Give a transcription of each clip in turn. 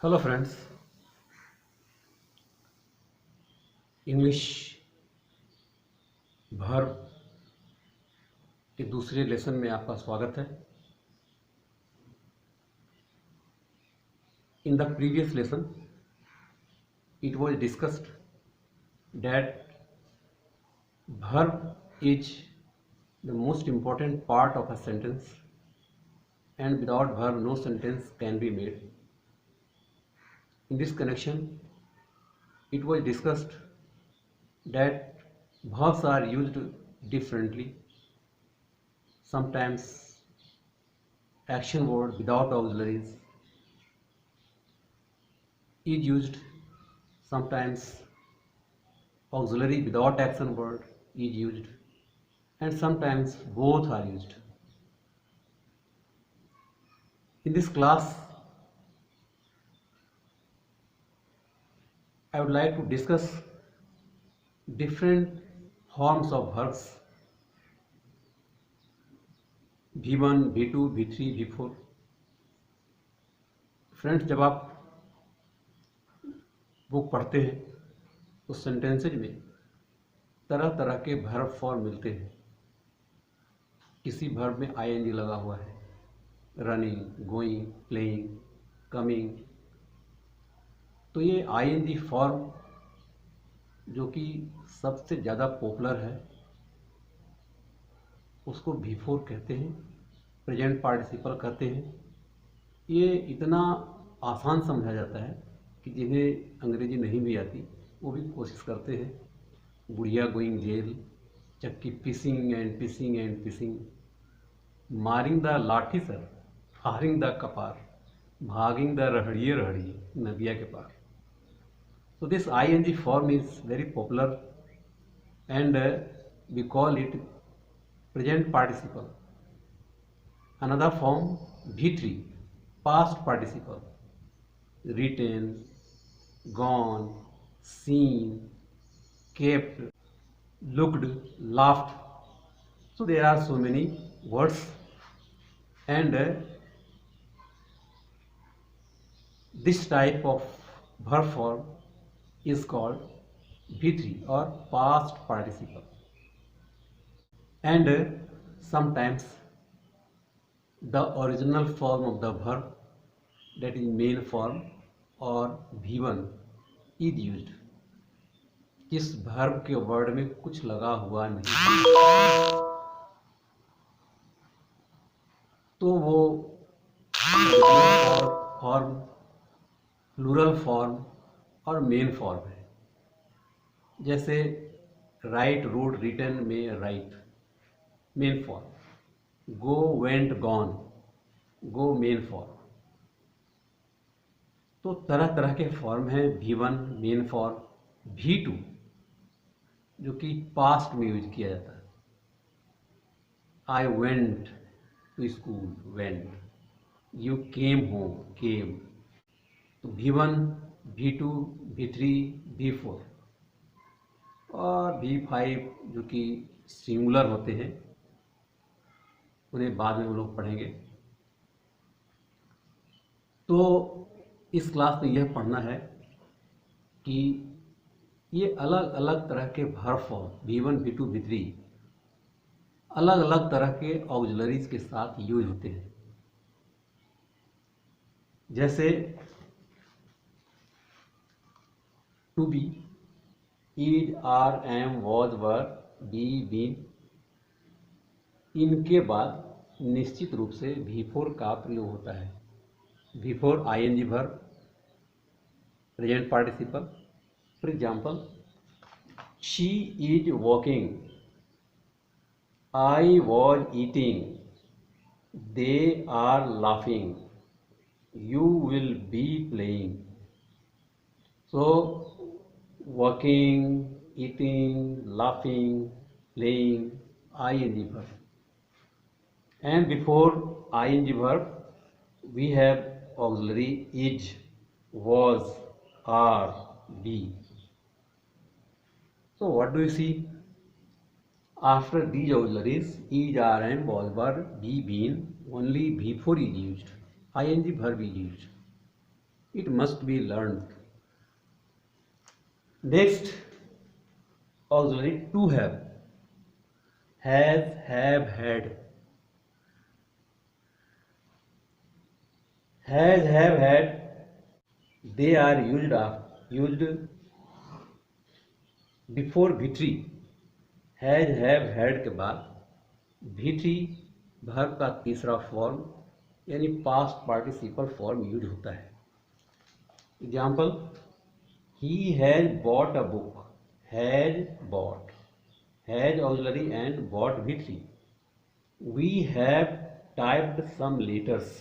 Hello friends, English verb के दूसरे lesson में आपका स्वागत है। In the previous lesson it was discussed that verb is the most important part of a sentence and without verb no sentence can be made. In this connection it was discussed that verbs are used differently. Sometimes action word without auxiliaries is used, sometimes auxiliary without action word is used, and sometimes both are used. In this class I would like to discuss different forms of verbs V1, V2, V3, V4. Friends, जब आप book पढ़ते हैं तो sentences में तरह तरह के verb form मिलते हैं। किसी वर्ब में आईएनजी लगा हुआ है, रनिंग, गोइंग, प्लेइंग, कमिंग। तो ये आईएनजी फॉर्म जो कि सबसे ज़्यादा पॉपुलर है उसको V4 कहते हैं, प्रेजेंट पार्टिसिपल कहते हैं। ये इतना आसान समझा जाता है कि जिन्हें अंग्रेजी नहीं भी आती वो भी कोशिश करते हैं। बुढ़िया गोइंग जेल, चक्की पिसिंग एंड पिसिंग एंड पिसिंग, मारिंग द लाठी सर, फारिंग द कपार, भागिंग द रहड़िए रहड़िए नदिया के पार। So this ing form is very popular and we call it present participle. Another form V3, past participle, written, gone, seen, kept, looked, laughed. So there are so many words and this type of verb form is called V3 or past participle. And sometimes the original form of the verb, that is main form or V1 is used. इस verb के word में कुछ लगा हुआ नहीं तो वो form, plural form और मेन फॉर्म है। जैसे राइट, रोड, रिटन में राइट मेन फॉर्म, गो, वेंट, गॉन, गो मेन फॉर्म। तो तरह तरह के फॉर्म हैं। V1 मेन फॉर्म, V2 जो कि पास्ट में यूज किया जाता है। I went to school, went. You came home, came. तो V1, V2, V3, V4 और V5 जो कि सिंगुलर होते हैं, उन्हें बाद में हम लोग पढ़ेंगे। तो इस क्लास में यह पढ़ना है कि ये अलग अलग तरह के verb form V1, V2, V3 अलग अलग तरह के ऑक्सिलरीज के साथ यूज होते हैं। जैसे to be, is, are, am, was, were, be, been. इनके बाद निश्चित रूप से V4 का प्रयोग होता है। V4 I N G verb, present participle. For example, she is walking, I was eating, they are laughing, you will be playing. So working, eating, laughing, playing, ing verb. And before ing verb we have auxiliary is, was, are, be. So what do you see? After these auxiliaries is, are, am, was, were, be, been, only V4 is used. ing verb is used. It must be learned. Next, auxiliary to have. Has, have, had. Has, have, had. They are used before भी3। Has have had के बाद भी3 verb का तीसरा form यानी past participle form use होता है। Example, he has bought a book. Has bought, has auxiliary and bought भी3। We have typed some letters.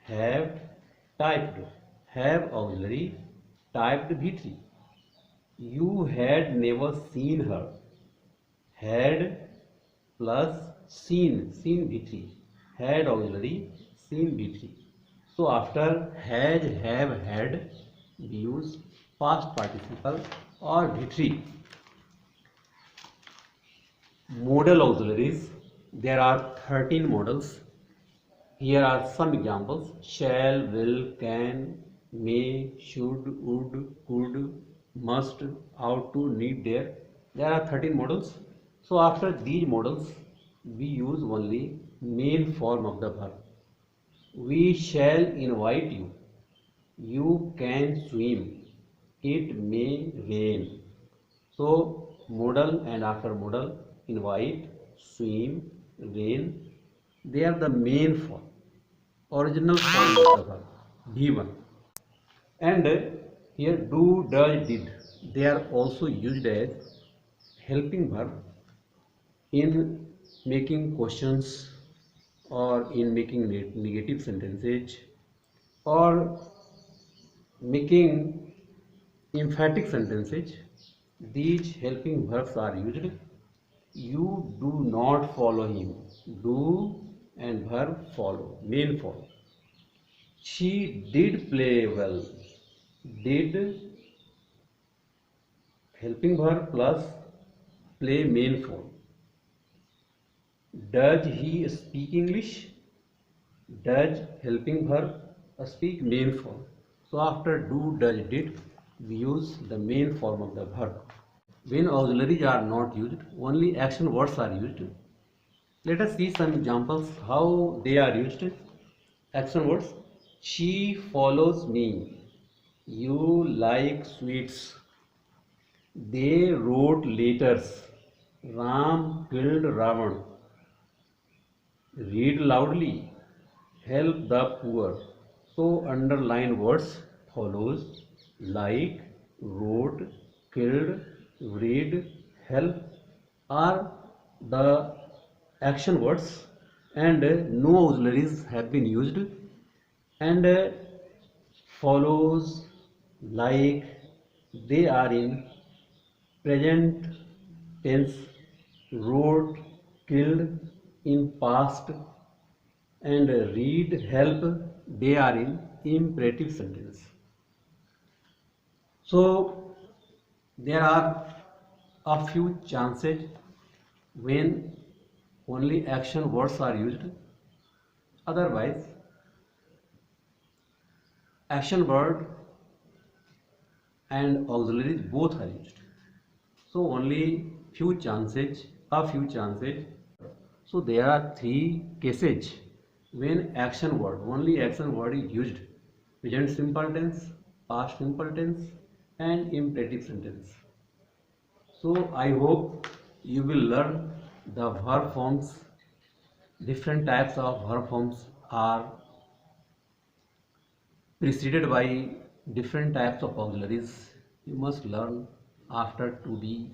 Have typed, have auxiliary, typed भी3। You had never seen her. Had plus seen B3. Had auxiliary, seen B3. So after has, have, had, we use past participle or B3. Modal auxiliaries. There are 13 modals. Here are some examples: shall, will, can, may, should, would, could, must, ought to, need, dare. There are 13 modals. So after these modals, we use only main form of the verb. We shall invite you. You can swim. It may rain. So modal and after modal, invite, swim, rain, they are the main form, original form of the verb, V1. And here do, does, did, they are also used as helping verb in making questions or in making negative sentences or making emphatic sentences. These helping verbs are used. You do not follow him. Do and verb follow, main form. She did play well. Did helping verb plus play, main form. Does he speak English? Does helping verb speak, main form. So after do, does, did, we use the main form of the verb. When auxiliaries are not used, only action words are used. Let us see some examples how they are used. Action words: she follows me. You like sweets. They wrote letters. Ram killed Ravan. Read loudly. Help the poor. So underline words follows: like, wrote, killed, read, help are the action words, and no auxiliaries have been used. And follows, like, they are in present tense. Wrote, killed in past, and read, help, they are in imperative sentence. So there are a few chances when only action words are used. Otherwise action word and auxiliaries both are used. So only few chances, a few chances. So there are 3 cases when action word, only action word is used: present simple tense, past simple tense, and imperative sentence. So I hope you will learn the verb forms. Different types of verb forms are preceded by different types of auxiliaries. You must learn. After to be,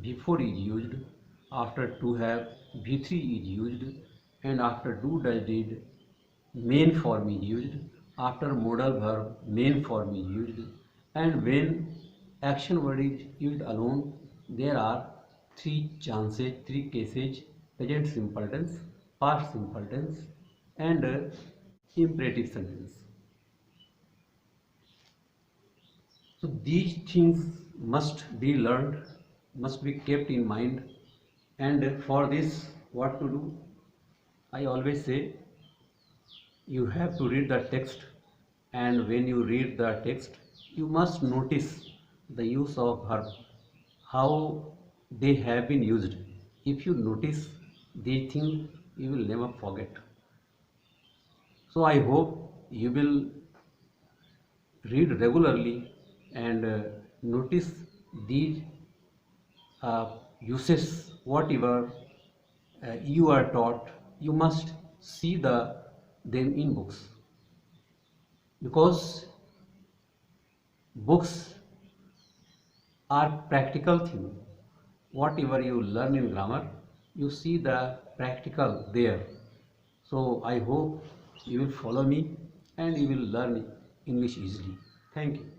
before is used. After to have, v3 is used. And after do, does, did, main form is used. After modal verb, main form is used. And when action word is used alone, there are 3 chances, 3 cases: present simple tense, past simple tense, and imperative sentence. So these things must be learned, must be kept in mind. And for this, what to do? I always say, you have to read the text and when you read the text, you must notice the use of verb, how they have been used. If you notice these things, you will never forget. So I hope you will read regularly and notice these uses, whatever you are taught. You must see them in books, because books are practical thing. Whatever you learn in grammar, you see the practical there. So I hope you will follow me and you will learn English easily. Thank you.